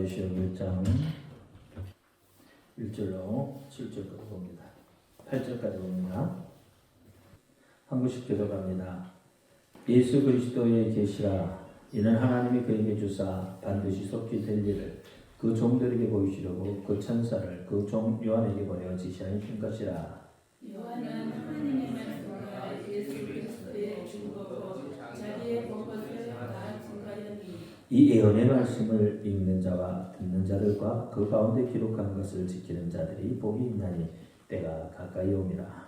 계시록 1장 1절로 7절까지 봅니다. 8절까지 봅니다. 한 구씩 기도합니다. 예수 그리스도의 계시라. 이는 하나님이 그에게 주사 반드시 속히 될 일을 그 종들에게 보이시려고 그 천사를 그 종 요한에게 보내어 지시하신 것이라. 요한은 하나님의 말씀과 예수 그리스도의 증거로 자기의 복음을 다 증거하였니. 이 예언의 말씀을 읽는 자와 듣는 자들과 그 가운데 기록한 것을 지키는 자들이 복이 있나니 때가 가까이 옵니다.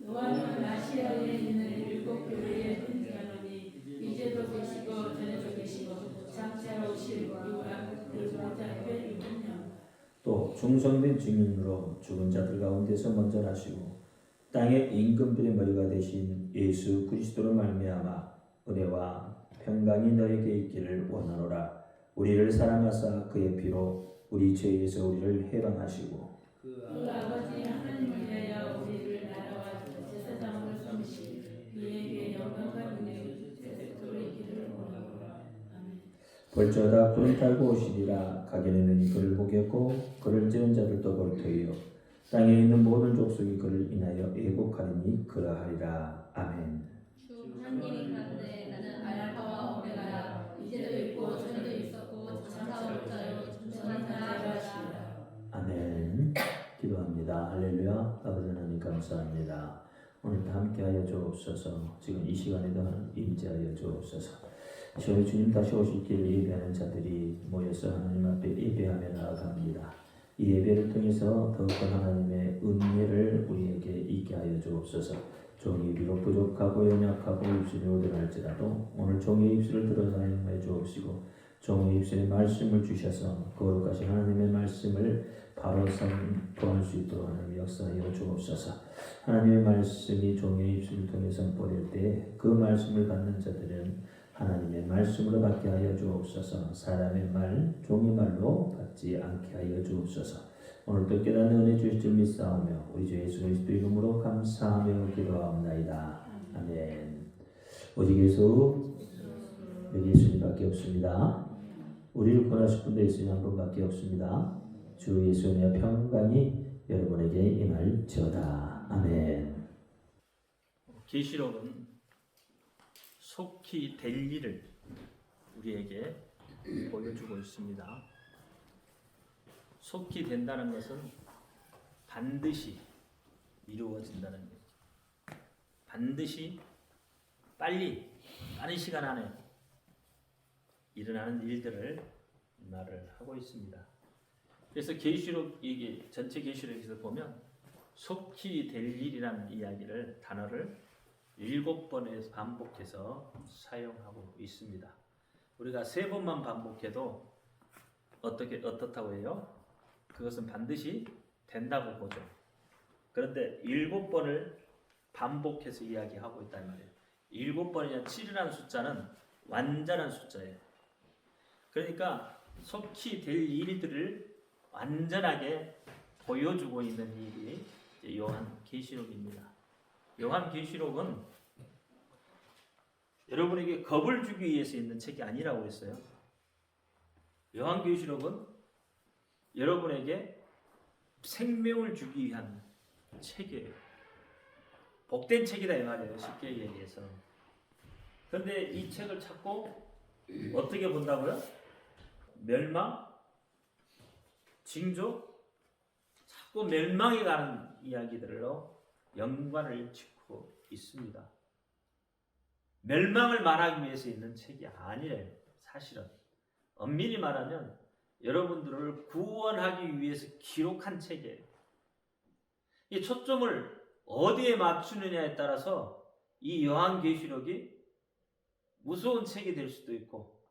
요한은 아시아에 있는 일곱 교회에 편지하노니 이제도 계시고 전에도 계시고 장차 오실 우리가 그 앞에 있느냐. 또 중성된 증인으로 죽은 자들 가운데서 먼저 나시고 땅의 임금들의 머리가 되신 예수 그리스도로 말미암아 은혜와 평강이 너에게 있기를 원하노라. 우리를 사랑하사 그의 피로 우리 죄에서 우리를 해방하시고 그 아버지 하나님 위하여 우리를 나라와 제사장으로 삼으시 그에게 영광과 능력이 세세토록 있기를 원하노라. 아멘. 볼지어다 그를 달고 오시리라. 가게는 그를 보겠고 그를 지은 자들도 볼 터이요 땅에 있는 모든 족속이 그를 인하여 애곡하리니 그러하리라. 아멘. 주 하나님이 가는데 나는 알파와 오메가야 이제도 있고 전에도 있었고 장차 올 자요 전능한 자라. 아멘. 기도합니다. 할렐루야. 아버지 하나님 감사합니다. 오늘도 함께하여 주옵소서. 지금 이 시간에도 임재하여 주옵소서. 저희 주님 다시 오실 길을 예배하는 자들이 모여서 하나님 앞에 예배하며 나아갑니다. 이 예배를 통해서 더욱더 하나님의 은혜를 우리에게 있게 하여 주옵소서. 종이 비록 부족하고 연약하고 입술이 오들할지라도 오늘 종의 입술을 들어 사용해 주옵시고 종의 입술에 말씀을 주셔서 거룩하신 하나님의 말씀을 바로 선포할 수 있도록 하나님 역사하여 주옵소서. 하나님의 말씀이 종의 입술을 통해 선포될 때 그 말씀을 받는 자들은 하나님의 말씀으로 받게 하여 주옵소서. 사람의 말, 종의 말로 받지 않게 하여 주옵소서. 오늘도 깨닫는 은혜 주실 줄 믿사오며 우리 주 예수 그리스도 이름으로 감사하며 기도하옵나이다. 아멘. 오직 예수, 여기 예수님밖에 없습니다. 우리를 구원하실 분도 예수님 한 분밖에 없습니다. 주 예수님의 평강이 여러분에게 임할지어다. 아멘. 계시록은 속히 될 일을 우리에게 보여주고 있습니다. 속히 된다는 것은 반드시 이루어진다는 얘기죠. 반드시 빨리 빠른 시간 안에 일어나는 일들을 말을 하고 있습니다. 그래서 계시록 이게 전체 계시록에서 보면 속히 될 일이라는 이야기를 단어를 7번에 반복해서 사용하고 있습니다. 우리가 3번만 반복해도 어떻다고 해요? 그것은 반드시 된다고 보죠. 그런데 7번을 반복해서 이야기하고 있단 말이에요. 7번이냐 7이라는 숫자는 완전한 숫자예요. 그러니까 속히 될 일들을 완전하게 보여주고 있는 일이 요한계시록입니다. 요한계시록은 여러분에게 겁을 주기 위해서 있는 책이 아니라고 했어요. 요한계시록은 여러분에게 생명을 주기 위한 책이에요. 복된 책이다 이 말이에요. 쉽게 얘기해서. 그런데 이 책을 찾고 어떻게 본다고요? 멸망, 징조, 자꾸 멸망에 가는 이야기들로 연관을 짓고 있습니다. 멸망을 말하기 위해서 있는 책이 아니래요. 사실은 엄밀히 말하면 여러분들을 구원하기 위해서 기록한 책이에요. 이 초점을 어디에 맞추느냐에 따라서 이 요한계시록이 무서운 책이 될 수도 있고,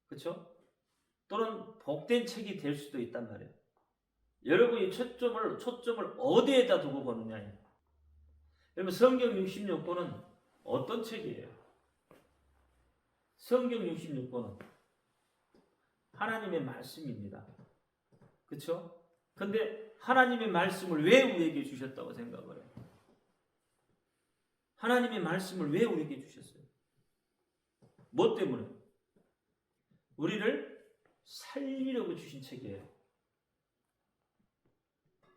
그렇죠? 또는 복된 책이 될 수도 있단 말이에요. 여러분이 초점을 어디에다 두고 보느냐예요. 여러분 성경 66권은 어떤 책이에요? 성경 66권은 하나님의 말씀입니다. 그렇죠? 근데 하나님의 말씀을 왜 우리에게 주셨다고 생각을 해요? 하나님의 말씀을 왜 우리에게 주셨어요? 뭐 때문에? 우리를 살리려고 주신 책이에요.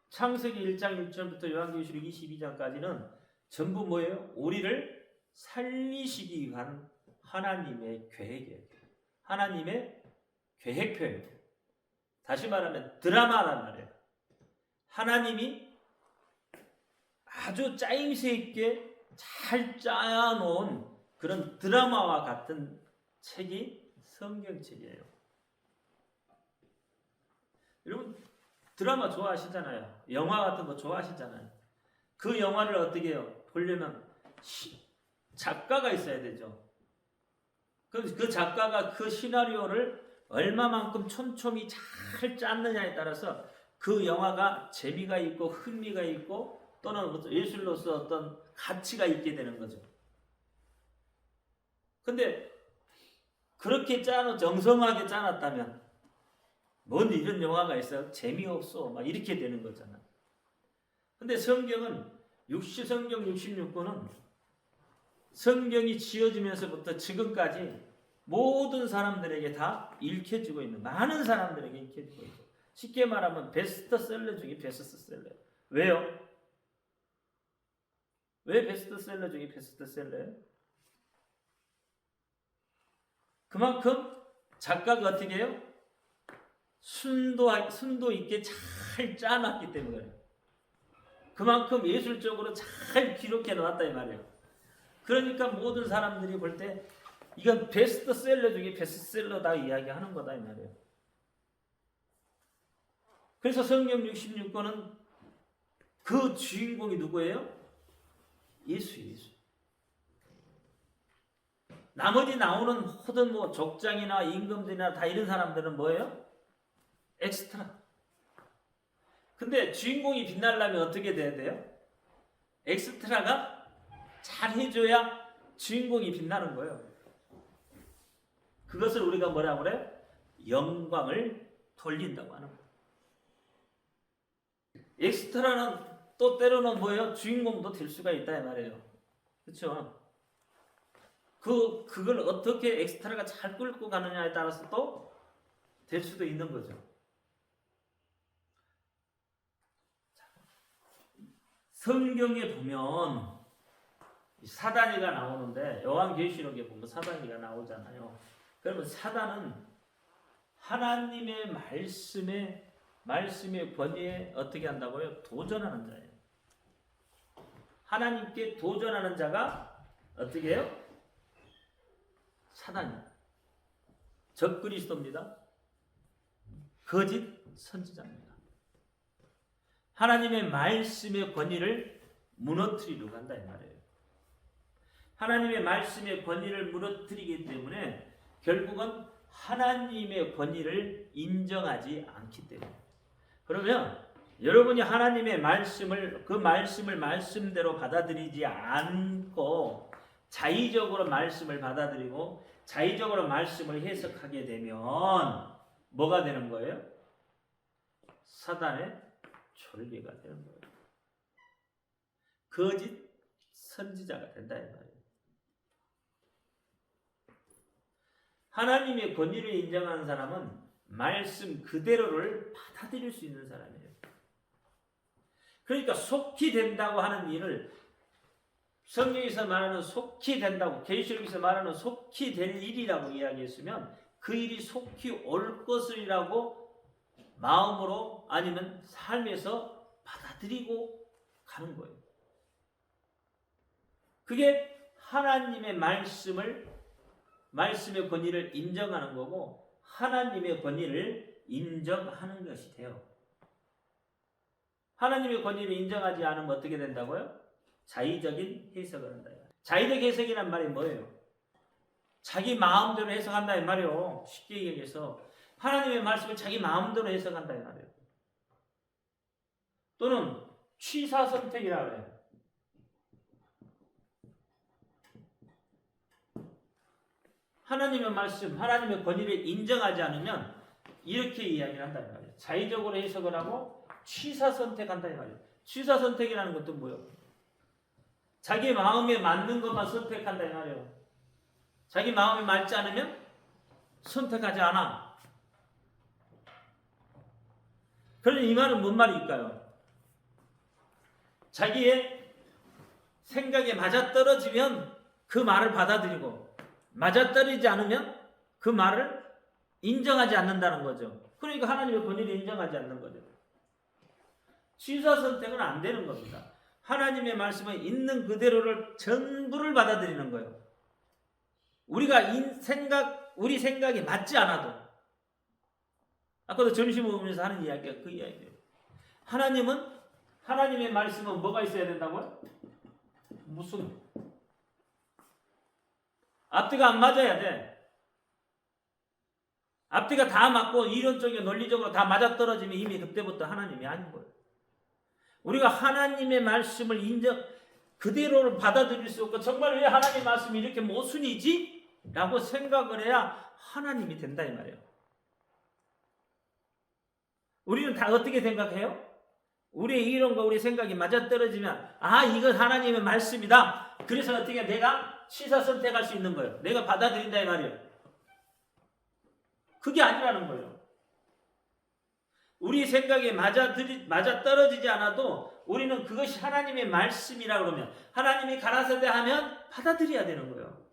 창세기 1장 1절부터 요한계시록 22장까지는 전부 뭐예요? 우리를 살리시기 위한 하나님의 계획이에요. 하나님의 계획표예요. 다시 말하면 드라마란 말이에요. 하나님이 아주 짜임새 있게 잘 짜놓은 그런 드라마와 같은 책이 성경책이에요. 여러분 드라마 좋아하시잖아요. 영화 같은 거 좋아하시잖아요. 그 영화를 어떻게 해요? 보려면 작가가 있어야 되죠. 그 작가가 그 시나리오를 얼마만큼 촘촘히 잘 짰느냐에 따라서 그 영화가 재미가 있고 흥미가 있고 또는 예술로서 어떤 가치가 있게 되는 거죠. 근데 그렇게 정성하게 짜놨다면 뭔 이런 영화가 있어? 재미없어. 막 이렇게 되는 거잖아. 근데 성경은 성경 66권은 성경이 지어지면서부터 지금까지 모든 사람들에게 다 읽혀지고 있는, 많은 사람들에게 읽혀지고 있고, 쉽게 말하면 베스트셀러 중에 베스트셀러. 왜요? 왜 베스트셀러 중에 베스트셀러예요? 그만큼 작가가 어떻게 해요? 순도 있게 잘 짜놨기 때문에 그만큼 예술적으로 잘 기록해 놨다 이 말이에요. 그러니까 모든 사람들이 볼 때 이건 베스트셀러 중에 베스트셀러다 이야기하는 거다 이 말이에요. 그래서 성경 66권은 그 주인공이 누구예요? 예수. 나머지 나오는 모든 뭐 족장이나 임금들이나 다 이런 사람들은 뭐예요? 엑스트라. 근데 주인공이 빛나려면 어떻게 돼야 돼요? 엑스트라가 잘 해줘야 주인공이 빛나는 거예요. 그것을 우리가 뭐라고 그래요? 영광을 돌린다고 하는 거예요. 엑스트라는 또 때로는 뭐예요? 주인공도 될 수가 있다 이 말이에요. 그렇죠? 그걸 어떻게 엑스트라가 잘 끌고 가느냐에 따라서 또 될 수도 있는 거죠. 성경에 보면 사단이가 나오는데 요한계시록에 보면 사단이가 나오잖아요. 그러면 사단은 하나님의 말씀의 권위에 어떻게 한다고요? 도전하는 자예요. 하나님께 도전하는 자가 어떻게 해요? 사단이에요. 적그리스도입니다. 거짓 선지자입니다. 하나님의 말씀의 권위를 무너뜨리려고 한다 이 말이에요. 하나님의 말씀의 권위를 무너뜨리기 때문에 결국은 하나님의 권위를 인정하지 않기 때문에. 그러면 여러분이 하나님의 말씀을 그 말씀을 말씀대로 받아들이지 않고 자의적으로 말씀을 받아들이고 자의적으로 말씀을 해석하게 되면 뭐가 되는 거예요? 사단의 졸개가 되는 거예요. 거짓 선지자가 된다 이 말이에요. 하나님의 권위를 인정하는 사람은 말씀 그대로를 받아들일 수 있는 사람이에요. 그러니까 속히 된다고 하는 일을 성경에서 말하는 속히 된다고, 계시록에서 말하는 속히 될 일이라고 이야기했으면 그 일이 속히 올 것이라고 마음으로 아니면 삶에서 받아들이고 가는 거예요. 그게 하나님의 말씀의 권위를 인정하는 거고 하나님의 권위를 인정하는 것이 돼요. 하나님의 권위를 인정하지 않으면 어떻게 된다고요? 자의적인 해석을 한다. 자의적 해석이란 말이 뭐예요? 자기 마음대로 해석한다 이 말이에요. 쉽게 얘기해서 하나님의 말씀을 자기 마음대로 해석한다 이 말이에요. 또는 취사선택이라고 해요. 하나님의 말씀, 하나님의 권위를 인정하지 않으면 이렇게 이야기를 한다 이 말이에요. 자의적으로 해석을 하고 취사선택한다 이 말이에요. 취사선택이라는 것도 뭐예요? 자기 마음에 맞는 것만 선택한다 이 말이에요. 자기 마음에 맞지 않으면 선택하지 않아. 그러니 이 말은 뭔 말일까요? 자기의 생각에 맞아떨어지면 그 말을 받아들이고 맞아떨어지지 않으면 그 말을 인정하지 않는다는 거죠. 그러니까 하나님의 권위를 인정하지 않는 거죠. 취사 선택은 안 되는 겁니다. 하나님의 말씀은 있는 그대로를 전부를 받아들이는 거예요. 우리 생각이 맞지 않아도, 아까도 점심 먹으면서 하는 이야기가 그 이야기예요. 하나님의 말씀은 뭐가 있어야 된다고요? 무슨 앞뒤가 안 맞아야 돼. 앞뒤가 다 맞고 이론적이고 논리적으로 다 맞아떨어지면 이미 그때부터 하나님이 아닌 거예요. 우리가 하나님의 말씀을 그대로를 받아들일 수 없고 정말 왜 하나님의 말씀이 이렇게 모순이지? 라고 생각을 해야 하나님이 된다 이 말이에요. 우리는 다 어떻게 생각해요? 우리의 이론과 우리의 생각이 맞아떨어지면 이건 하나님의 말씀이다. 그래서 어떻게 내가 취사 선택할 수 있는 거예요. 내가 받아들인다 이 말이에요. 그게 아니라는 거예요. 우리 생각에 맞아떨어지지 않아도 우리는 그것이 하나님의 말씀이라 그러면 하나님이 가라사대 하면 받아들여야 되는 거예요.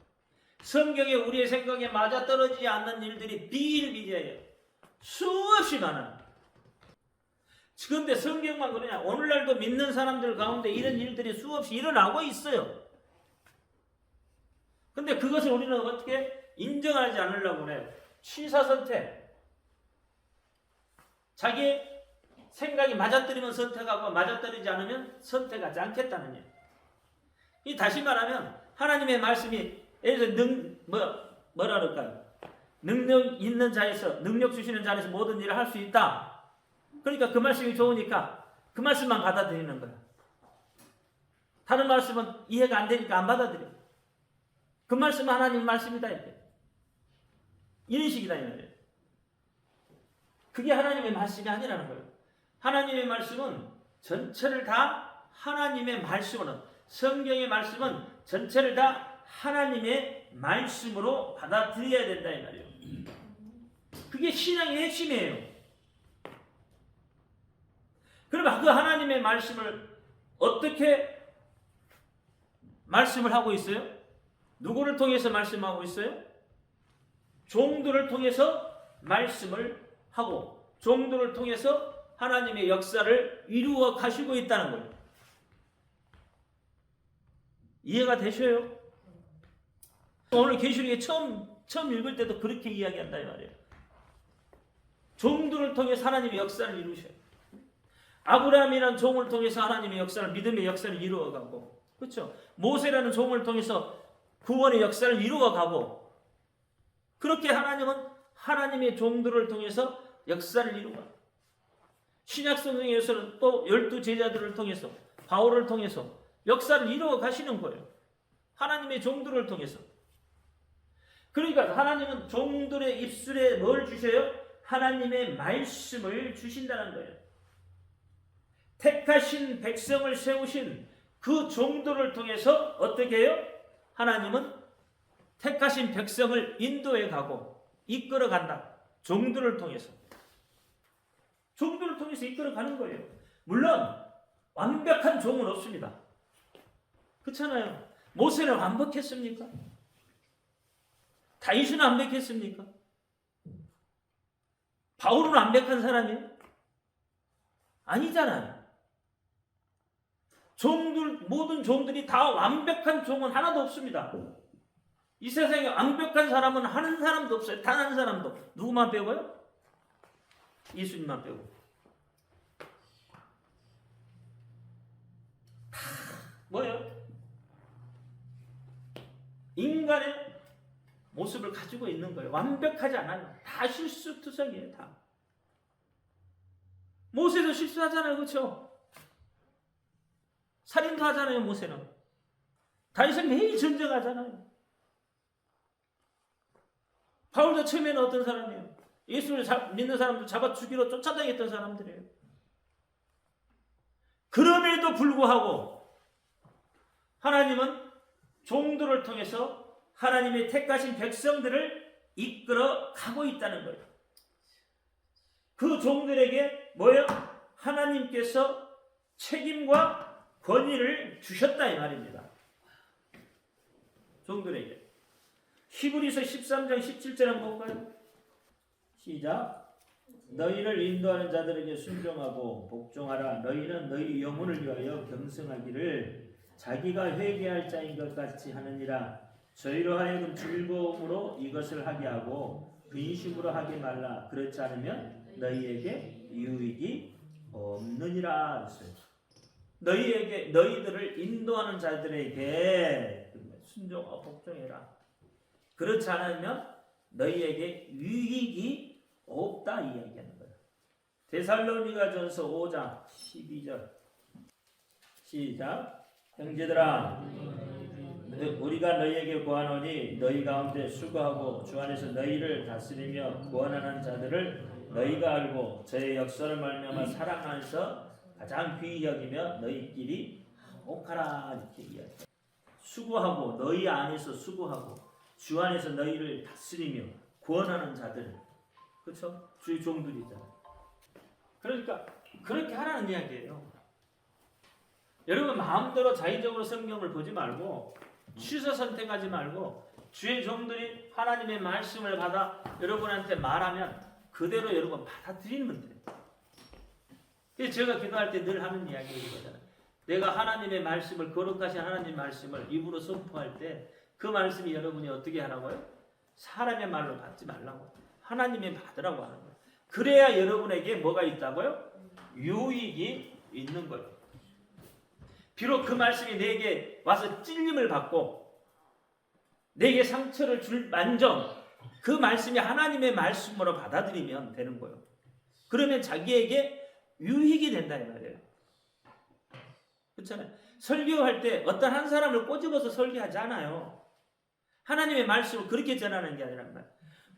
성경에 우리의 생각에 맞아떨어지지 않는 일들이 비일비재해요. 수없이 많아요. 그런데 성경만 그러냐? 오늘날도 믿는 사람들 가운데 이런 일들이 수없이 일어나고 있어요. 근데 그것을 우리는 어떻게 인정하지 않으려고 그래요? 취사선택. 자기 생각이 맞아떨리면 선택하고 맞아떨리지 않으면 선택하지 않겠다는 얘기예요. 이 다시 말하면 하나님의 말씀이 예를 들어 뭐라 그럴까요? 능력 있는 자에서 능력 주시는 자에서 모든 일을 할 수 있다. 그러니까 그 말씀이 좋으니까 그 말씀만 받아들이는 거야. 다른 말씀은 이해가 안 되니까 안 받아들여. 그 말씀은 하나님 말씀이다 이렇게. 이런 식이다 이 말이에요. 그게 하나님의 말씀이 아니라는 거예요. 하나님의 말씀은 전체를 다 하나님의 말씀으로, 성경의 말씀은 전체를 다 하나님의 말씀으로 받아들여야 된다 이 말이에요. 그게 신앙의 핵심이에요. 그러면 그 하나님의 말씀을 어떻게 말씀을 하고 있어요? 누구를 통해서 말씀하고 있어요? 종들을 통해서 말씀을 하고 종들을 통해서 하나님의 역사를 이루어 가시고 있다는 거예요. 이해가 되셔요? 오늘 계시록에 처음 읽을 때도 그렇게 이야기한다 이 말이에요. 종들을 통해서 하나님의 역사를 이루셔요. 아브라함이라는 종을 통해서 하나님의 역사를, 믿음의 역사를 이루어가고, 그렇죠? 모세라는 종을 통해서 구원의 역사를 이루어가고, 그렇게 하나님은 하나님의 종들을 통해서 역사를 이루어가. 신약성경에서는 또 12제자들을 통해서, 바울을 통해서 역사를 이루어 가시는 거예요. 하나님의 종들을 통해서. 그러니까 하나님은 종들의 입술에 뭘 주셔요? 하나님의 말씀을 주신다는 거예요. 택하신 백성을 세우신 그 종들을 통해서 어떻게 해요? 하나님은 택하신 백성을 인도해 가고 이끌어 간다. 종들을 통해서. 종들을 통해서 이끌어 가는 거예요. 물론 완벽한 종은 없습니다. 그렇잖아요. 모세는 완벽했습니까? 다윗은 완벽했습니까? 바울은 완벽한 사람이에요? 아니잖아요. 모든 종들이 다 완벽한 종은 하나도 없습니다. 이 세상에 완벽한 사람은 한 사람도 없어요. 단 한 사람도. 누구만 빼고요? 예수님만 빼고. 다 뭐예요? 인간의 모습을 가지고 있는 거예요. 완벽하지 않아요. 다 실수투성이에요. 다. 모세도 실수하잖아요. 그렇죠? 살인도 하잖아요. 모세는. 다윗은 매일 전쟁하잖아요. 바울도 처음에는 어떤 사람이에요? 예수를 믿는 사람들 잡아 죽이러 쫓아다녔던 사람들이에요. 그럼에도 불구하고 하나님은 종들을 통해서 하나님의 택하신 백성들을 이끌어 가고 있다는 거예요. 그 종들에게 뭐예요? 하나님께서 책임과 권위를 주셨다 이 말입니다. 종들에게. 히브리서 13장 17절 한번 볼까요? 시작. 너희를 인도하는 자들에게 순종하고 복종하라. 너희는 너희 영혼을 위하여 겸손하기를 자기가 회개할 자인 것 같이 하느니라. 저희로 하여금 즐거움으로 이것을 하게 하고 근심으로 하게 말라. 그렇지 않으면 너희에게 유익이 없느니라. 너희에게 너희들을 인도하는 자들에게 순종하고 복종해라. 그렇지 않으면 너희에게 유익이 없다 이야기하는 거예요. 데살로니가전서 5장 12절 시작. 형제들아 우리가 너희에게 구하노니 너희 가운데 수고하고 주 안에서 너희를 다스리며 구원하는 자들을 너희가 알고 저의 역사를 말미암아 사랑 안에서 가장 귀히 여기며 너희끼리 화목하라 이렇게 이야기해요. 수고하고 너희 안에서 수고하고 주 안에서 너희를 다스리며 구원하는 자들, 그렇죠? 주의 종들이잖아요. 그러니까 그렇게 하라는 이야기예요. 여러분 마음대로 자의적으로 성경을 보지 말고 취사 선택하지 말고 주의 종들이 하나님의 말씀을 받아 여러분한테 말하면 그대로 여러분 받아들이면 돼요. 그래서 제가 기도할 때 늘 하는 이야기거든요. 내가 하나님의 말씀을, 거룩하신 하나님의 말씀을 입으로 선포할 때 그 말씀이 여러분이 어떻게 하라고요? 사람의 말로 받지 말라고, 하나님의 받으라고 하는 거예요. 그래야 여러분에게 뭐가 있다고요? 유익이 있는 거예요. 비록 그 말씀이 내게 와서 찔림을 받고 내게 상처를 줄 만정 그 말씀이 하나님의 말씀으로 받아들이면 되는 거예요. 그러면 자기에게 유익이 된다 이 말이에요. 그렇잖아요. 설교할 때 어떤 한 사람을 꼬집어서 설교하지 않아요. 하나님의 말씀을 그렇게 전하는 게 아니란 말이에요.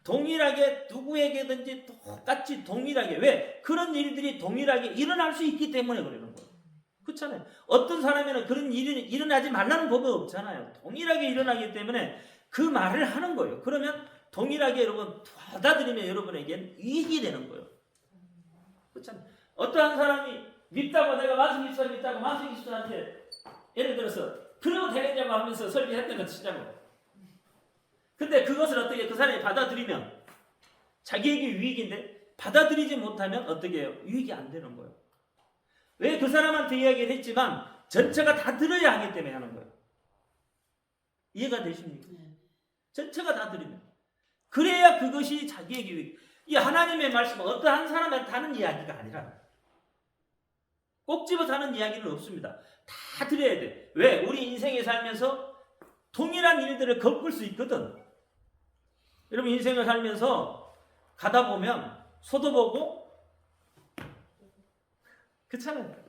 동일하게 누구에게든지 똑같이 동일하게, 왜? 그런 일들이 동일하게 일어날 수 있기 때문에 그러는 거예요. 그렇잖아요. 어떤 사람에는 그런 일이 일어나지 말라는 법이 없잖아요. 동일하게 일어나기 때문에 그 말을 하는 거예요. 그러면 동일하게 여러분 받아들이면 여러분에겐 이익이 되는 거예요. 그렇잖아요. 어떠한 사람이 믿다고 내가 마승기수사 믿다고 마승기수사한테 예를 들어서 그러고 되겠냐고 하면서 설교했던 거 치자고. 근데 그것을 어떻게 그 사람이 받아들이면 자기에게 유익인데 받아들이지 못하면 어떻게 해요? 유익이 안 되는 거예요. 왜? 그 사람한테 이야기를 했지만 전체가 다 들어야 하기 때문에 하는 거예요. 이해가 되십니까? 전체가 다 들으면. 그래야 그것이 자기에게 유익. 이 하나님의 말씀은 어떠한 사람한테 하는 이야기가 아니라 꼭 집어서 하는 이야기는 없습니다. 다 들어야 돼. 왜? 우리 인생에 살면서 동일한 일들을 겪을 수 있거든. 여러분 인생을 살면서 가다 보면 소도 보고 그렇잖아요.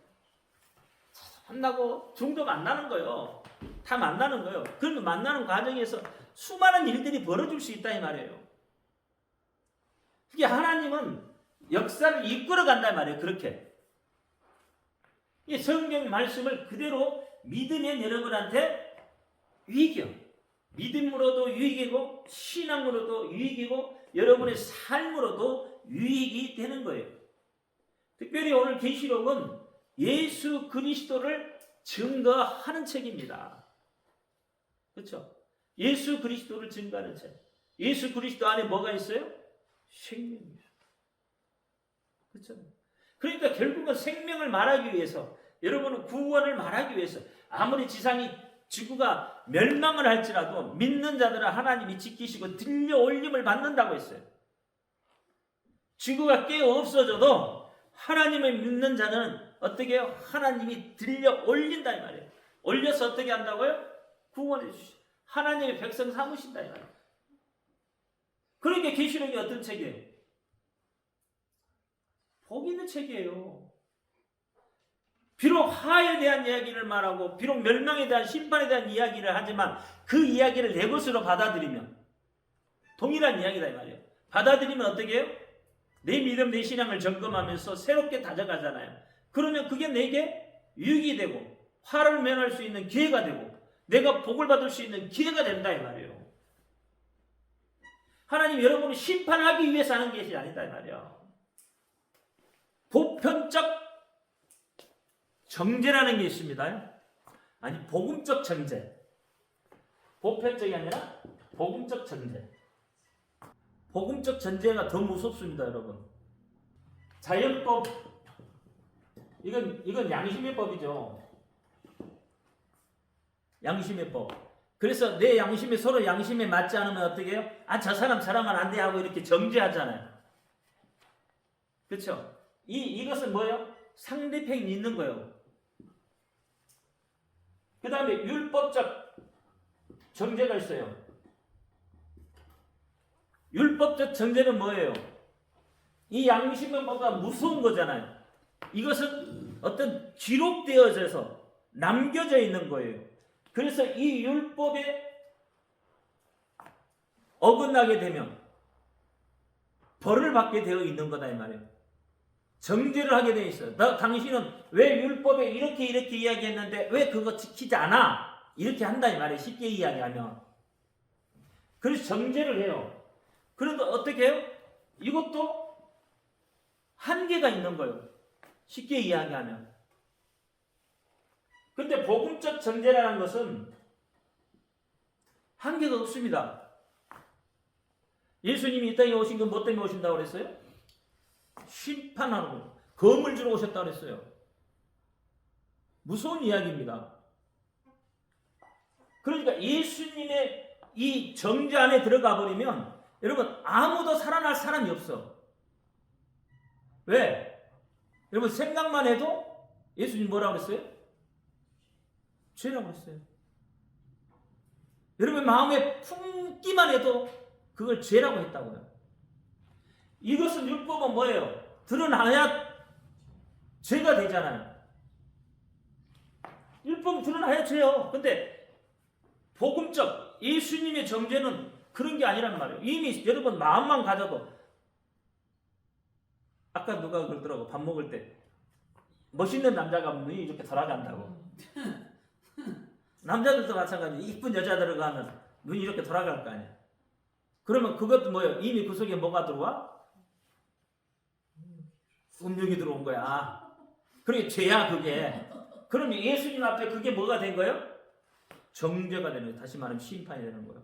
만나고 종도 만나는 거예요. 다 만나는 거예요. 그러면 만나는 과정에서 수많은 일들이 벌어질 수 있다 이 말이에요. 그게 하나님은 역사를 이끌어 간단 말이에요. 그렇게. 이 성경 말씀을 그대로 믿으면 여러분한테 유익이요. 믿음으로도 유익이고 신앙으로도 유익이고 여러분의 삶으로도 유익이 되는 거예요. 특별히 오늘 계시록은 예수 그리스도를 증거하는 책입니다. 그렇죠? 예수 그리스도를 증거하는 책. 예수 그리스도 안에 뭐가 있어요? 생명이에요. 그렇죠? 그러니까 결국은 생명을 말하기 위해서, 여러분은 구원을 말하기 위해서, 아무리 지구가 멸망을 할지라도 믿는 자들은 하나님이 지키시고 들려 올림을 받는다고 했어요. 지구가 깨어 없어져도 하나님을 믿는 자는 어떻게 해요? 하나님이 들려 올린다 이 말이에요. 올려서 어떻게 한다고요? 구원해 주시죠. 하나님의 백성 삼으신다 이 말이에요. 그러니까 계시록이 어떤 책이에요? 복 있는 책이에요. 비록 화에 대한 이야기를 말하고 비록 멸망에 대한 심판에 대한 이야기를 하지만 그 이야기를 내 것으로 받아들이면 동일한 이야기다 이 말이에요. 받아들이면 어떻게 해요? 내 믿음, 내 신앙을 점검하면서 새롭게 다져가잖아요. 그러면 그게 내게 유익이 되고 화를 면할 수 있는 기회가 되고 내가 복을 받을 수 있는 기회가 된다 이 말이에요. 하나님 여러분을 심판하기 위해서 하는 것이 아니다 이 말이에요. 보편적 정죄라는 게 있습니다. 아니, 복음적 정죄. 보편적이 아니라 복음적 정죄. 복음적 정죄가 더 무섭습니다, 여러분. 자연법, 이건 양심의 법이죠. 양심의 법. 그래서 내 양심이 서로 양심에 맞지 않으면 어떻게 해요? 아, 저 사람 저러면 안 돼 하고 이렇게 정죄하잖아요. 그렇죠? 이것은 뭐예요? 상대편이 있는 거예요. 그 다음에 율법적 정죄가 있어요. 율법적 정죄는 뭐예요? 이 양심은 뭐가 무서운 거잖아요. 이것은 어떤 기록되어져서 남겨져 있는 거예요. 그래서 이 율법에 어긋나게 되면 벌을 받게 되어 있는 거다 이 말이에요. 정죄를 하게 되어 있어요. 당신은 왜 율법에 이렇게 이야기했는데 왜 그거 지키지 않아? 이렇게 한다 이 말이에요. 쉽게 이야기하면. 그래서 정죄를 해요. 그런데 어떻게 해요? 이것도 한계가 있는 거예요. 쉽게 이야기하면. 근데 복음적 정죄라는 것은 한계가 없습니다. 예수님이 이 땅에 오신 건 뭐 때문에 오신다고 그랬어요? 심판하고 검을 주러 오셨다고 그랬어요. 무서운 이야기입니다. 그러니까 예수님의 이 정죄 안에 들어가 버리면 여러분 아무도 살아날 사람이 없어. 왜? 여러분 생각만 해도 예수님 뭐라고 그랬어요? 죄라고 했어요. 여러분 마음에 품기만 해도 그걸 죄라고 했다고요. 이것은 율법은 뭐예요? 드러나야 죄가 되잖아요. 율법은 드러나야 죄요. 근데 복음적 예수님의 정죄는 그런 게 아니란 말이에요. 이미 여러분 마음만 가져도 아까 누가 그러더라고. 밥 먹을 때 멋있는 남자가 눈이 이렇게 돌아간다고. 남자들도 마찬가지. 이쁜 여자들을 가면 눈이 이렇게 돌아갈 거 아니야. 그러면 그것도 뭐예요? 이미 그 속에 뭐가 들어와? 음욕이 들어온 거야. 그게 죄야 그게. 그러면 예수님 앞에 그게 뭐가 된 거예요? 정죄가 되는 거예요. 다시 말하면 심판이 되는 거예요.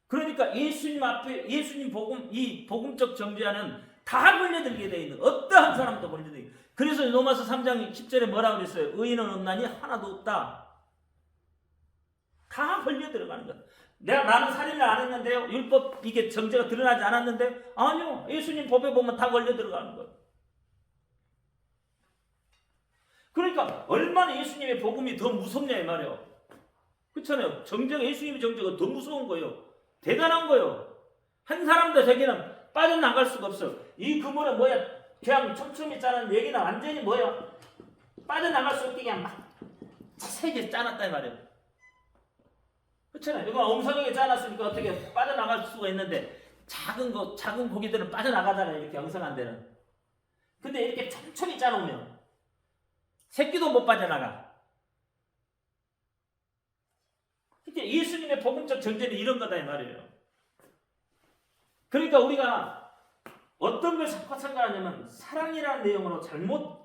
그러니까 예수님 앞에 예수님 복음 이 복음적 정죄하는 다 걸려들게 돼 있는 어떠한 사람도 걸려들게. 그래서 로마서 3장 10절에 뭐라고 그랬어요? 의인은 없나니 하나도 없다. 다 걸려 들어가는 거야. 나는 살인을 안 했는데요. 율법 이게 정죄가 드러나지 않았는데 아니요. 예수님 법에 보면 다 걸려 들어가는 거예요. 그러니까 얼마나 예수님의 복음이 더 무섭냐 이 말이에요. 그렇잖아요. 정죄가 예수님의 정죄가 더 무서운 거예요. 대단한 거예요. 한 사람도 저기는 빠져나갈 수가 없어. 이 그물은 뭐야? 그냥 촘촘히 짜는 얘기는 완전히 뭐야? 빠져나갈 수 없게 그냥 막 자세하게 짜놨다 이 말이에요. 그렇잖아요. 이거 엉성하게 짜놨으니까 어떻게 빠져나갈 수가 있는데 작은 고기들은 빠져나가잖아요. 이렇게 엉성한 데는. 근데 이렇게 촘촘히 짜놓으면 새끼도 못 빠져나가. 그러니까 예수님의 복음적 정죄는 이런 거다 이 말이에요. 그러니까 우리가 어떤 걸 생각하냐면 사랑이라는 내용으로 잘못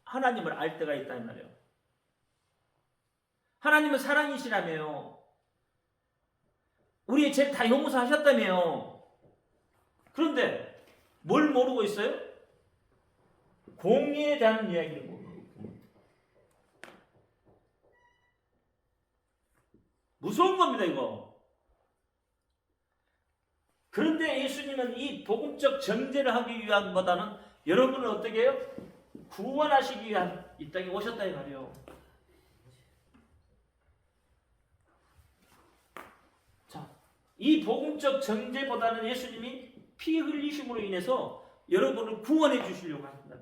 하나님을 알 때가 있다 이 말이에요. 하나님은 사랑이시라며요. 우리의 죄 다 용서하셨다며요. 그런데 뭘 모르고 있어요? 공의에 대한 이야기를 모르고 있어요. 무서운 겁니다 이거. 그런데 예수님은 이 복음적 정죄를 하기 위한 보다는 여러분을 어떻게 해요? 구원하시기 위한 이 땅에 오셨다 이 말이에요. 자, 이 복음적 정죄보다는 예수님이 피 흘리심으로 인해서 여러분을 구원해 주시려고 합니다.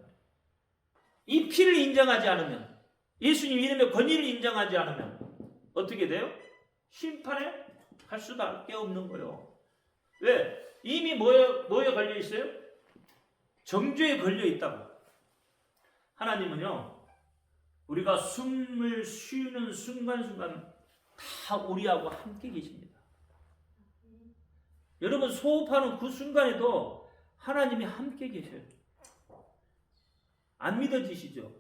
이 피를 인정하지 않으면 예수님 이름의 권위를 인정하지 않으면 어떻게 돼요? 심판에 갈 수밖에 없는 거예요. 왜? 이미 뭐에 걸려 있어요? 정죄에 걸려 있다고. 하나님은요, 우리가 숨을 쉬는 순간순간 다 우리하고 함께 계십니다. 여러분 소흡하는 그 순간에도 하나님이 함께 계셔요. 안 믿어지시죠?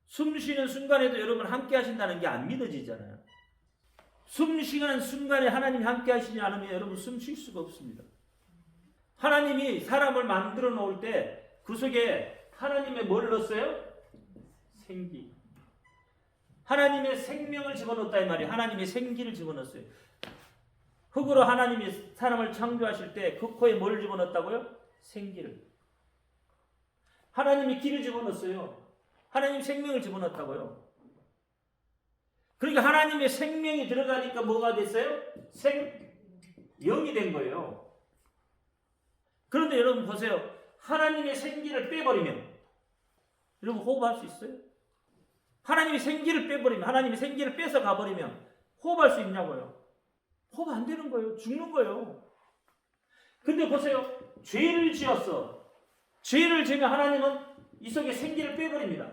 숨 쉬는 순간에도 여러분 함께 하신다는 게 안 믿어지잖아요. 숨 쉬는 순간에 하나님이 함께 하시지 않으면 여러분 숨 쉴 수가 없습니다. 하나님이 사람을 만들어 놓을 때 그 속에 하나님의 뭘 넣었어요? 생기. 하나님의 생명을 집어넣었다 이 말이에요. 하나님의 생기를 집어넣었어요. 흙으로 하나님이 사람을 창조하실 때 그 코에 뭘 집어넣었다고요? 생기를. 하나님이 기를 집어넣었어요. 하나님 생명을 집어넣었다고요. 그러니까 하나님의 생명이 들어가니까 뭐가 됐어요? 생영이 된 거예요. 그런데 여러분 보세요. 하나님의 생기를 빼버리면 여러분 호흡할 수 있어요? 하나님의 생기를 빼버리면, 하나님의 생기를 뺏어 가버리면 호흡할 수 있냐고요? 호흡 안 되는 거예요. 죽는 거예요. 근데 보세요. 죄를 지었어. 죄를 지으면 하나님은 이 속에 생기를 빼버립니다.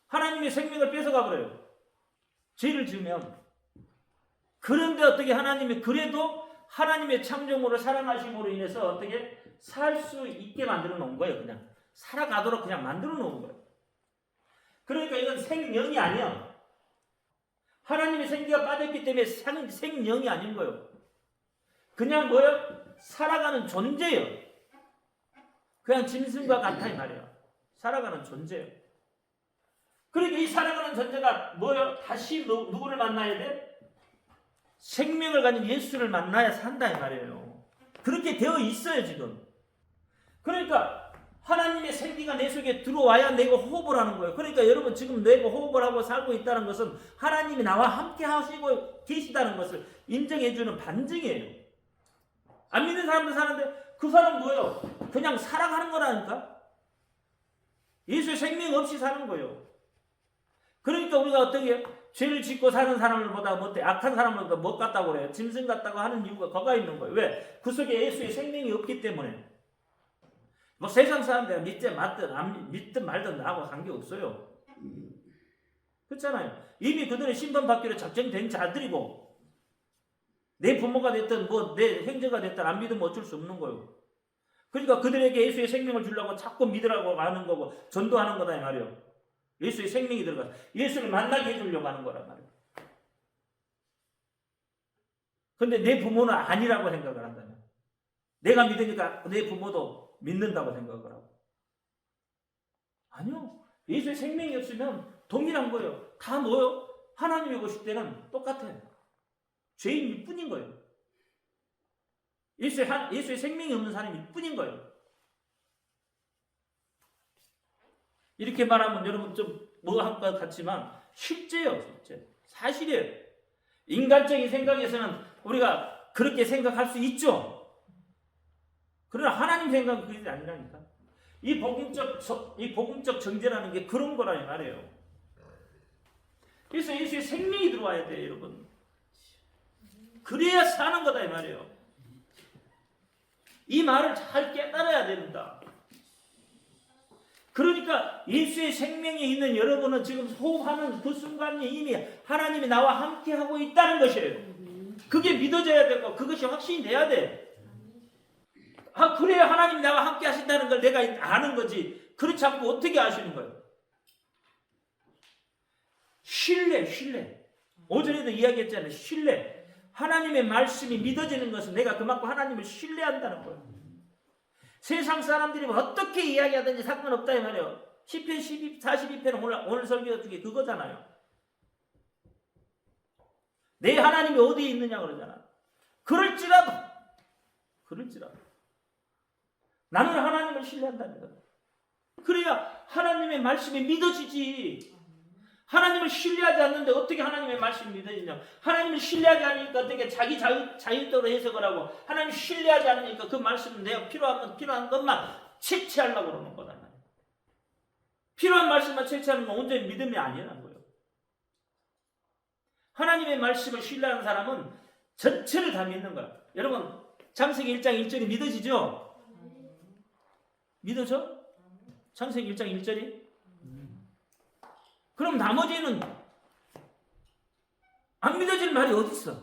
하나님의 생명을 뺏어 가버려요. 죄를 지으면. 그런데 어떻게 하나님이 그래도 하나님의 창조물을 사랑하심으로 인해서 어떻게 살 수 있게 만들어 놓은 거예요. 그냥 살아가도록 그냥 만들어 놓은 거예요. 그러니까 이건 생명이 아니야. 하나님의 생기가 빠졌기 때문에 생명이 아닌 거예요. 그냥 뭐예요? 살아가는 존재예요. 그냥 짐승과 같아 이 말이에요. 살아가는 존재예요. 그러니까 이 살아가는 존재가 뭐예요? 다시 누구를 만나야 돼? 생명을 가진 예수를 만나야 산다 이 말이에요. 그렇게 되어 있어요 지금. 그러니까 하나님의 생기가 내 속에 들어와야 내가 호흡을 하는 거예요. 그러니까 여러분 지금 내가 호흡을 하고 살고 있다는 것은 하나님이 나와 함께 하시고 계시다는 것을 인정해주는 반증이에요. 안 믿는 사람들 사는데 그 사람은 뭐예요? 그냥 살아가는 거라니까. 예수의 생명 없이 사는 거예요. 그러니까 우리가 어떻게 죄를 짓고 사는 사람을 보다 못해 악한 사람을 못 같다고 그래요. 짐승 같다고 하는 이유가 거가 있는 거예요. 왜? 그 속에 예수의 생명이 없기 때문에. 뭐 세상 사람들 믿든 맞든 안 믿든 말든 나하고 관계없어요. 그렇잖아요. 이미 그들의 심판받기로 작정된 자들이고 내 부모가 됐든 뭐 내 형제가 됐든 안 믿으면 어쩔 수 없는 거예요. 그러니까 그들에게 예수의 생명을 주려고 자꾸 믿으라고 하는 거고 전도하는 거다 이 말이에요. 예수의 생명이 들어가서 예수를 만나게 해주려고 하는 거란 말이에요. 근데 내 부모는 아니라고 생각을 한다면 내가 믿으니까 내 부모도 믿는다고 생각을 하고. 아니요. 예수의 생명이 없으면 동일한 거예요. 다 뭐요? 하나님이 보실 때는 똑같아요. 죄인일 뿐인 거예요. 예수의 생명이 없는 사람일 뿐인 거예요. 이렇게 말하면 여러분 좀 뭐 할 것 같지만 실제예요. 실제. 사실이에요. 인간적인 생각에서는 우리가 그렇게 생각할 수 있죠. 그러나 하나님 생각은 그게 아니라니까. 이 복음적 정죄라는 게 그런 거라는 말이에요. 그래서 예수의 생명이 들어와야 돼요, 여러분. 그래야 사는 거다 이 말이에요. 이 말을 잘 깨달아야 됩니다. 그러니까 예수의 생명이 있는 여러분은 지금 호흡하는 그 순간에 이미 하나님이 나와 함께 하고 있다는 것이에요. 그게 믿어져야 되고 그것이 확신이 돼야 돼. 그래야 하나님이 나와 함께 하신다는 걸 내가 아는 거지. 그렇지 않고 어떻게 아시는 거예요? 신뢰. 오전에도 이야기했잖아요. 신뢰. 하나님의 말씀이 믿어지는 것은 내가 그만큼 하나님을 신뢰한다는 거예요. 세상 사람들이 어떻게 이야기하든지 상관없다 이 말이에요. 시편 42편은 오늘 설교 중에 그거잖아요. 내 하나님이 어디에 있느냐 그러잖아. 그럴지라도 나는 하나님을 신뢰한다는 거예요. 그래야 하나님의 말씀이 믿어지지. 하나님을 신뢰하지 않는데 어떻게 하나님의 말씀이 믿어지냐. 하나님을 신뢰하지 않으니까 어떻게 자기 자율적으로 해석을 하고 하나님을 신뢰하지 않으니까 그 말씀은 내가 필요한 것만 채취하려고 그러는 거다. 필요한 말씀만 채취하는 건 온전히 믿음이 아니라는 거예요. 하나님의 말씀을 신뢰하는 사람은 전체를 다 믿는 거야. 여러분 창세기 1장 1절이 믿어지죠? 믿어져? 창세기 1장 1절이? 그럼 나머지는 안 믿어질 말이 어디 있어?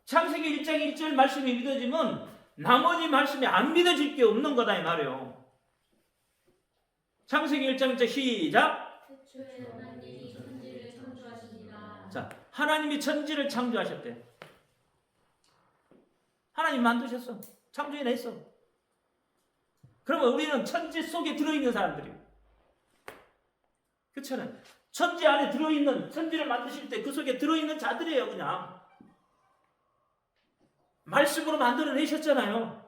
창세기 1장 1절 말씀이 믿어지면 나머지 말씀이 안 믿어질 게 없는 거다 이 말이에요. 창세기 1장 1절 시작. 태초에 하나님이 천지를 창조하시니라. 자, 하나님이 천지를 창조하셨대. 하나님 만드셨어. 창조해냈어. 그러면 우리는 천지 속에 들어있는 사람들이에요. 그렇잖아요. 천지 안에 들어있는, 천지를 만드실 때 그 속에 들어있는 자들이에요. 그냥 말씀으로 만들어내셨잖아요.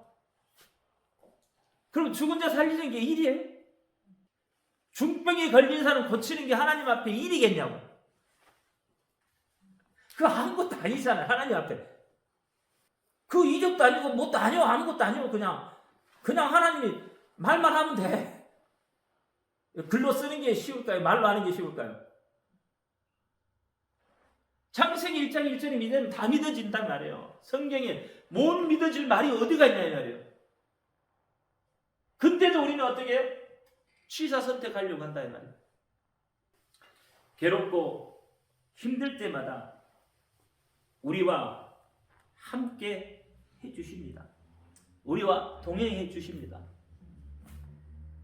그럼 죽은 자 살리는 게 일이에요? 중병에 걸린 사람 고치는 게 하나님 앞에 일이겠냐고. 그거 아무것도 아니잖아요. 하나님 앞에. 그 이적도 아니고 뭣도 아니고 아무것도 아니고 그냥 하나님이 말만 하면 돼. 글로 쓰는 게 쉬울까요? 말로 하는 게 쉬울까요? 창세기 1장 1절이 믿으면 다 믿어진단 말이에요. 성경에 못 믿어질 말이 어디가 있냐 이 말이에요. 근데도 우리는 어떻게 해요? 취사 선택하려고 한다 이 말이에요. 괴롭고 힘들 때마다 우리와 함께 해주십니다. 우리와 동행해 주십니다.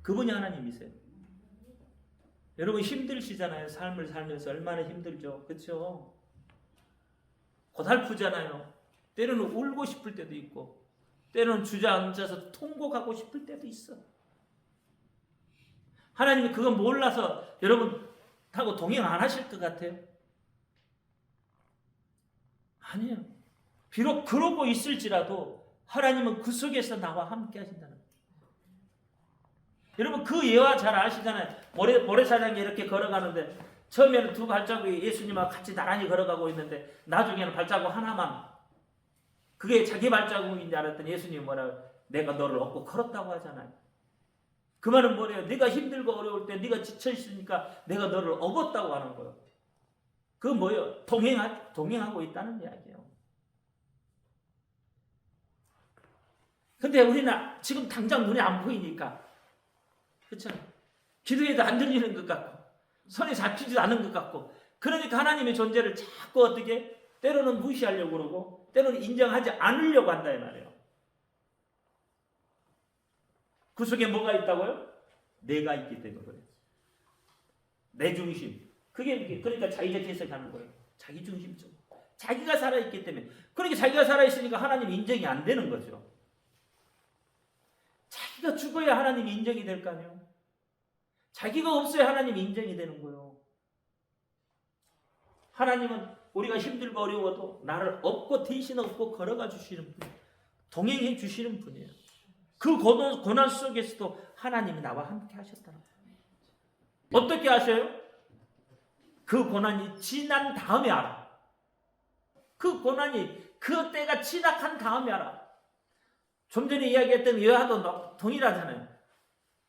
그분이 하나님이세요. 여러분 힘드시잖아요. 삶을 살면서 얼마나 힘들죠. 그렇죠? 고달프잖아요. 때로는 울고 싶을 때도 있고 때로는 주저앉아서 통곡하고 싶을 때도 있어. 하나님이 그거 몰라서 여러분 하고 동행 안 하실 것 같아요? 아니에요. 비록 그러고 있을지라도 하나님은 그 속에서 나와 함께 하신다는 거예요. 여러분 그 예화 잘 아시잖아요. 모래사장에 이렇게 걸어가는데 처음에는 두 발자국이 예수님하고 같이 나란히 걸어가고 있는데 나중에는 발자국 하나만, 그게 자기 발자국인 줄 알았더니 예수님이 뭐라고? 내가 너를 업고 걸었다고 하잖아요. 그 말은 뭐래요? 네가 힘들고 어려울 때 네가 지쳐있으니까 내가 너를 업었다고 하는 거예요. 그 뭐예요? 동행하고 있다는 이야기예요. 근데 우리는 지금 당장 눈에 안 보이니까, 그렇죠? 기도에도 안 들리는 것 같고 손에 잡히지도 않은 것 같고, 그러니까 하나님의 존재를 자꾸 어떻게 때로는 무시하려고 그러고 때로는 인정하지 않으려고 한다 이 말이에요. 그 속에 뭐가 있다고요? 내가 있기 때문에 그래요. 내 중심. 그게 그러니까 자기적 해석하는 거예요. 자기 중심적. 자기가 살아있기 때문에. 그러니까 자기가 살아있으니까 하나님 인정이 안 되는 거죠. 자기가 죽어야 하나님 인정이 될 거 아니에요. 자기가 없어야 하나님 인정이 되는 거예요. 하나님은 우리가 힘들고 어려워도 나를 업고 대신 업고 걸어가 주시는 분이에요. 동행해 주시는 분이에요. 그 고난 속에서도 하나님이 나와 함께 하셨다는 거예요. 어떻게 하셔요? 그 고난이 지난 다음에 알아. 그 고난이 그 때가 지나간 다음에 알아. 좀 전에 이야기했던 여하도 동일하잖아요.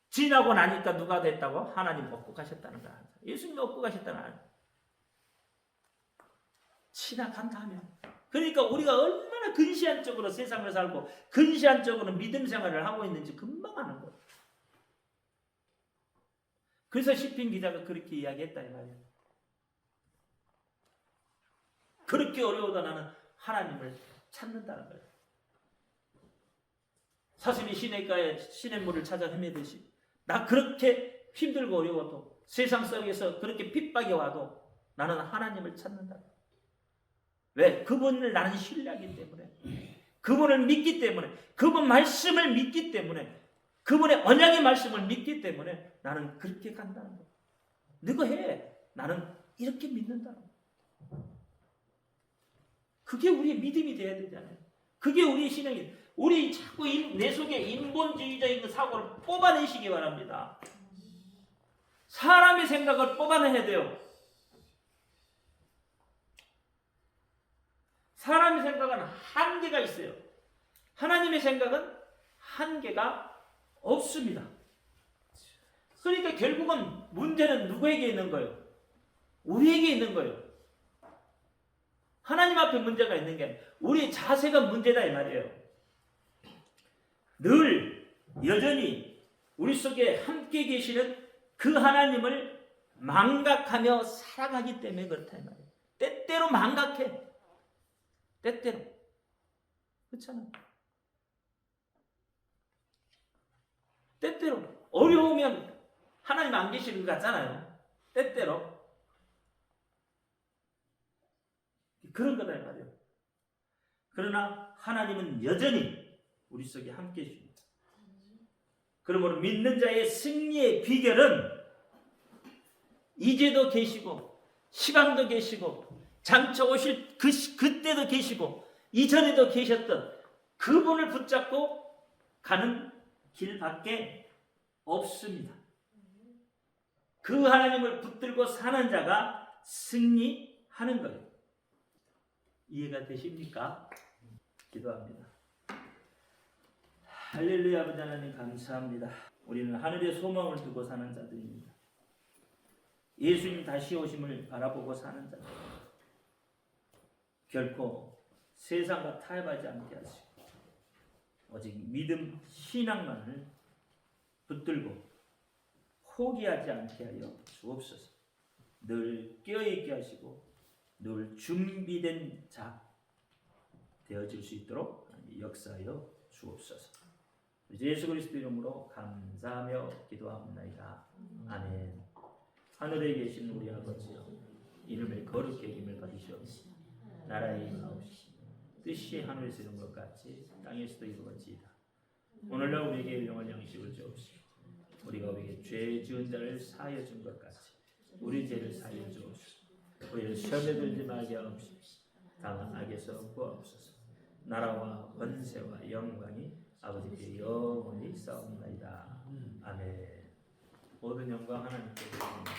지나고 나니까 누가 됐다고? 하나님 업고 가셨다는 거야. 예수님 업고 가셨다는 거야. 지나간 다음에. 그러니까 우리가 얼마나 근시안적으로 세상을 살고 근시안적으로 믿음 생활을 하고 있는지 금방 아는 거예요. 그래서 시편 기자가 그렇게 이야기했다 이 말이에요. 그렇게 어려워도 나는 하나님을 찾는다는 거예요. 사슴이 시냇가에 시냇물을 찾아 헤매듯이 나 그렇게 힘들고 어려워도 세상 속에서 그렇게 핍박이 와도 나는 하나님을 찾는다. 왜? 그분을 나는 신뢰하기 때문에, 그분을 믿기 때문에, 그분 말씀을 믿기 때문에, 그분의 언약의 말씀을 믿기 때문에 나는 그렇게 간다는 거예요. 너가 해. 나는 이렇게 믿는다는 거예요. 그게 우리의 믿음이 돼야 되잖아요. 그게 우리의 신앙이에요. 우리 자꾸 내 속에 인본주의적인 사고를 뽑아내시기 바랍니다. 사람의 생각을 뽑아내야 돼요. 사람의 생각은 한계가 있어요. 하나님의 생각은 한계가 없습니다. 그러니까 결국은 문제는 누구에게 있는 거예요? 우리에게 있는 거예요. 하나님 앞에 문제가 있는 게 아니라 우리의 자세가 문제다 이 말이에요. 늘 여전히 우리 속에 함께 계시는 그 하나님을 망각하며 살아가기 때문에 그렇다 이 말이에요. 때때로 망각해. 때때로. 그렇잖아요. 때때로 어려우면 하나님 안 계시는 것 같잖아요. 때때로. 그런 거다 이 말이에요. 그러나 하나님은 여전히 우리 속에 함께 계십니다. 그러므로 믿는 자의 승리의 비결은 이제도 계시고 시방도 계시고 장차 오실 그때도 계시고 이전에도 계셨던 그분을 붙잡고 가는 길밖에 없습니다. 그 하나님을 붙들고 사는 자가 승리하는 거예요. 이해가 되십니까? 기도합니다. 할렐루야. 아버지 하나님 감사합니다. 우리는 하늘의 소망을 두고 사는 자들입니다. 예수님 다시 오심을 바라보고 사는 자들. 결코 세상과 타협하지 않게 하시고 오직 믿음, 신앙만을 붙들고 포기하지 않게 하여 주옵소서. 늘 깨어있게 하시고 늘 준비된 자 되어질 수 있도록 역사하여 주옵소서. 예수 그리스도 이름으로 감사하며 기도합니다. 아멘. 하늘에 계신 우리 아버지여, 이름을 거룩히 여김을 받으시옵소서. 나라의 임하옵시며 뜻이 하늘에서 이룬 것 같이 땅에서도 이루어지이다. 오늘날 우리에게 일용할 양식을 주옵시고 우리가 우리에게 죄 지은 자를 사하여 준 것 같이 우리 죄를 사하여 주옵소서. 우리를 시험에 들지 말게 하옵시고 다만 악에서 구하옵소서. 나라와 권세와 영광이 아버지께 영원히 싸움나이다. 아멘. 모든 영광 하나님께 드립니다.